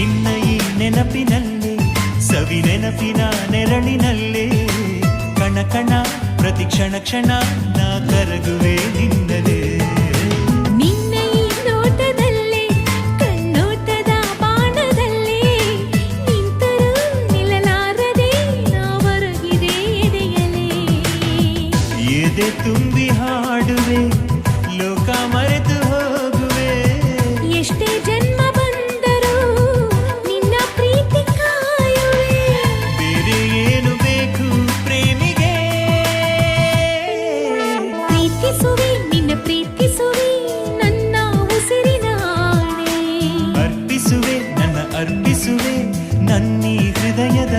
ನಿನ್ನ ಈ ನೆನಪಿನಲ್ಲೇ ಸವಿ ನೆನಪಿನ ನೆರಳಿನಲ್ಲೇ ಕಣ ಕಣ ಪ್ರತಿ ಕ್ಷಣ ಕ್ಷಣ ನಾ ಕರಗುವೆ ನಿನ್ನಲೇ. ನಿನ್ನ ಈ ನೋಟದಲ್ಲೇ ಕಣ್ಣೋಟದ ಬಾಣದಲ್ಲೇ ನಿಂತರೂ ನಿಲ್ಲಲಾರದೆ ನಾ ಹೊರಗಿದೆ ಎದೆಯಲೇ. ಎದೆ ತುಂಬಿ ಹಾಡುವೆ ಲೋಕ ಮರೆತು ಹೋಗುವೆ. ಎಷ್ಟೇ ಜನ್ಮ ಬಂದರೂ ನಿನ್ನ ಪ್ರೀತಿ ಕಾಯುವೆ. ಬೇರೆ ಏನು ಬೇಕು ಪ್ರೇಮಿಗೆ. ಪ್ರೀತಿಸುವೆ ನಿನ್ನ ಪ್ರೀತಿಸುವೆ ನನ್ನ ಉಸಿರಿನ ಆಣೆ. ಅರ್ಪಿಸುವೆ ನನ್ನ ಅರ್ಪಿಸುವೆ ನನ್ನೀ ಹೃದಯದ